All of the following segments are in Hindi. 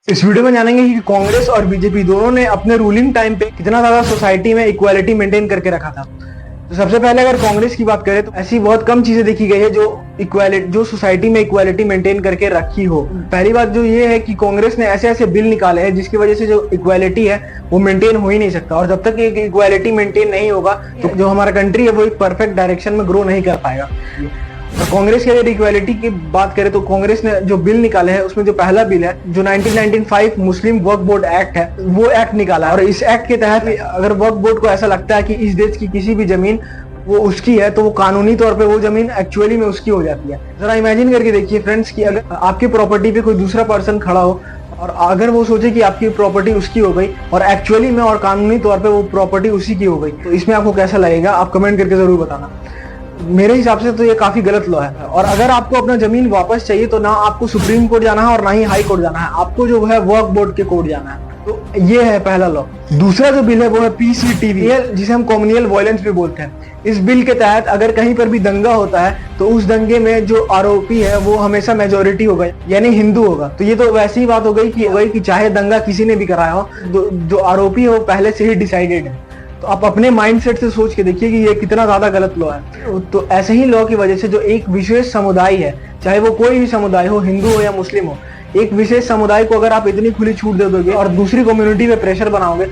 इस वीडियो में जानेंगे कि कांग्रेस और बीजेपी दोनों ने अपने रूलिंग टाइम पे कितना ज्यादा सोसाइटी में इक्वालिटी मेंटेन करके रखा था। तो सबसे पहले अगर कांग्रेस की बात करें तो ऐसी बहुत कम चीजें देखी गई है जो सोसाइटी में इक्वालिटी मेंटेन करके रखी हो। पहली बात जो ये है कि कांग्रेस ने ऐसे ऐसे बिल निकाले हैं जिसकी वजह से जो इक्वालिटी है वो मेंटेन हो ही नहीं सकता, और जब तक ये इक्वालिटी मेंटेन नहीं होगा तो जो हमारा कंट्री है वो एक परफेक्ट डायरेक्शन में ग्रो नहीं कर पाएगा। और कांग्रेस की अगर इक्वालिटी की बात करें तो कांग्रेस ने जो बिल निकाले हैं उसमें जो पहला बिल है जो 1995 मुस्लिम वक्फ बोर्ड एक्ट है वो एक्ट निकाला है। और इस एक्ट के तहत अगर वक्फ बोर्ड को ऐसा लगता है कि इस देश की किसी भी जमीन वो उसकी है तो वो कानूनी तौर पे वो जमीन एक्चुअली में उसकी हो जाती है। जरा इमेजिन करके देखिए फ्रेंड्स कि अगर आपकी प्रॉपर्टी पे कोई दूसरा पर्सन खड़ा हो और अगर वो सोचे कि आपकी प्रॉपर्टी उसकी हो गई और एक्चुअली में और कानूनी तौर पे वो प्रॉपर्टी उसी की हो गई, तो इसमें आपको कैसा लगेगा? आप कमेंट करके जरूर बताना। मेरे हिसाब से तो ये काफी गलत लॉ है। और अगर आपको अपना जमीन वापस चाहिए तो ना आपको सुप्रीम कोर्ट जाना है और ना ही हाई कोर्ट जाना है, आपको जो है वक्फ बोर्ड के कोर्ट जाना है। तो ये है पहला लॉ। दूसरा जो बिल है वो है पीसीटीवी, जिसे हम कम्युनल वायलेंस भी बोलते हैं। इस बिल के तहत अगर कहीं पर भी दंगा होता है तो उस दंगे में जो आरोपी है वो हमेशा मेजोरिटी होगा, यानी हिंदू होगा। तो ये तो वैसी ही बात हो गई कि चाहे दंगा किसी ने भी कराया हो, जो आरोपी है वो पहले से ही डिसाइडेड है। तो आप अपने माइंडसेट से सोच के देखिए कि ये कितना ज्यादा गलत लॉ है। तो ऐसे ही लॉ की वजह से जो एक विशेष समुदाय है, चाहे वो कोई भी समुदाय हो, हिंदू हो या मुस्लिम हो, एक विशेष समुदाय को अगर आप इतनी खुली छूट दे दोगे और दूसरी कम्युनिटी पे प्रेशर बनाओगे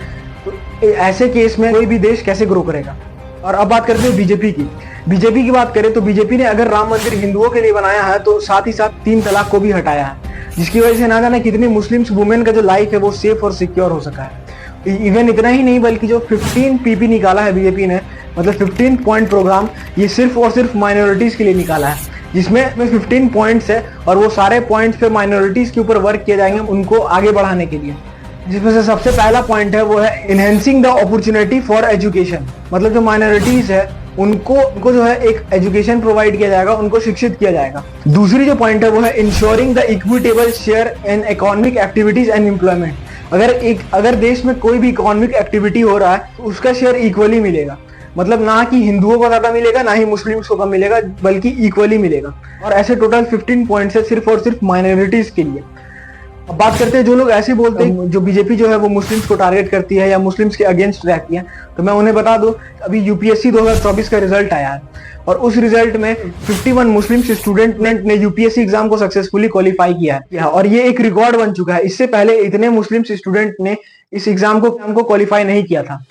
तो ऐसे केस में कोई भी देश कैसे ग्रो करेगा। और अब बात करते हैं बीजेपी की बात करें तो बीजेपी ने अगर राम मंदिर हिंदुओं के लिए बनाया है तो साथ ही साथ 3 तलाक को भी हटाया है, जिसकी वजह से ना जाने कितनी मुस्लिम वुमेन का जो लाइफ है वो सेफ और सिक्योर हो सका है। इवन इतना ही नहीं बल्कि जो 15 पीपी निकाला है बीजेपी ने, मतलब 15 पॉइंट प्रोग्राम, ये सिर्फ और सिर्फ माइनॉरिटीज के लिए निकाला है, जिसमें 15 पॉइंट्स है और वो सारे पॉइंट्स पे माइनॉरिटीज के ऊपर वर्क किए जाएंगे उनको आगे बढ़ाने के लिए। जिसमें से सबसे पहला पॉइंट है वो है enhancing the opportunity for education, मतलब जो माइनॉरिटीज है उनको जो है एक एजुकेशन प्रोवाइड किया जाएगा, उनको शिक्षित किया जाएगा। दूसरी जो पॉइंट है वो है ensuring the equitable share in economic activities and employment. अगर देश में कोई भी इकोनॉमिक एक्टिविटी हो रहा है तो उसका शेयर इक्वली मिलेगा, मतलब ना कि हिंदुओं को ज्यादा मिलेगा ना ही मुस्लिम्स को कम मिलेगा, बल्कि इक्वली मिलेगा। और ऐसे टोटल 15 पॉइंट्स है सिर्फ और सिर्फ माइनॉरिटीज के लिए। अब बात करते हैं जो लोग ऐसे बोलते हैं जो बीजेपी जो है वो मुस्लिम्स को टारगेट करती है या मुस्लिम्स के अगेंस्ट रहती है, तो मैं उन्हें बता दूं अभी यूपीएससी 2024 का रिजल्ट आया है और उस रिजल्ट में 51 मुस्लिम स्टूडेंट ने यूपीएससी एग्जाम को सक्सेसफुली क्वालिफाई किया है और ये एक रिकॉर्ड बन चुका है। इससे पहले इतने मुस्लिम स्टूडेंट ने इस एग्जाम को क्वालिफाई नहीं किया था।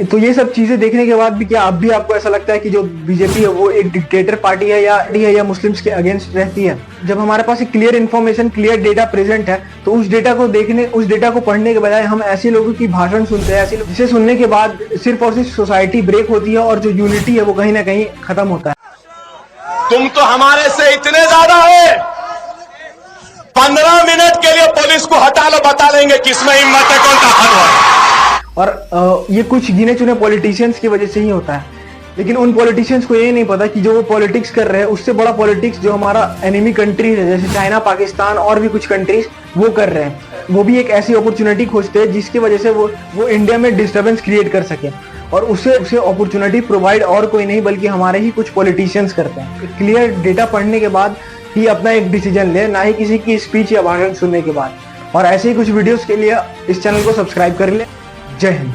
तो ये सब चीजें देखने के बाद भी क्या अब भी आपको ऐसा लगता है कि जो बीजेपी है वो एक डिक्टेटर पार्टी है या मुस्लिम्स के अगेंस्ट रहती है? जब हमारे पास एक clear information, clear data present है तो उस डेटा को पढ़ने के बजाय हम ऐसे लोगों की भाषण सुनते हैं, जिसे सुनने के बाद सिर्फ और सिर्फ सोसाइटी ब्रेक होती है और जो यूनिटी है वो कहीं ना कहीं खत्म होता है। तुम तो हमारे से इतने ज्यादा है, 15 मिनट के लिए पुलिस को हटा लो, बता लेंगे किसमें हिम्मत है, कौन सा हलवा है। और ये कुछ गिने चुने पॉलिटिशियंस की वजह से ही होता है, लेकिन उन पॉलिटिशियंस को ये नहीं पता कि जो वो पॉलिटिक्स कर रहे हैं उससे बड़ा पॉलिटिक्स जो हमारा एनिमी कंट्रीज है जैसे चाइना, पाकिस्तान और भी कुछ कंट्रीज वो कर रहे हैं। वो भी एक ऐसी अपॉर्चुनिटी खोजते हैं जिसकी वजह से वो इंडिया में डिस्टर्बेंस क्रिएट कर सके, और उसे अपॉर्चुनिटी प्रोवाइड और कोई नहीं बल्कि हमारे ही कुछ पॉलिटिशियंस करते हैं। क्लियर डेटा पढ़ने के बाद ही अपना एक डिसीजन ले, ना ही किसी की स्पीच या भाषण सुनने के बाद। और ऐसे ही कुछ वीडियोस के लिए इस चैनल को सब्सक्राइब कर ले। जय हिंद।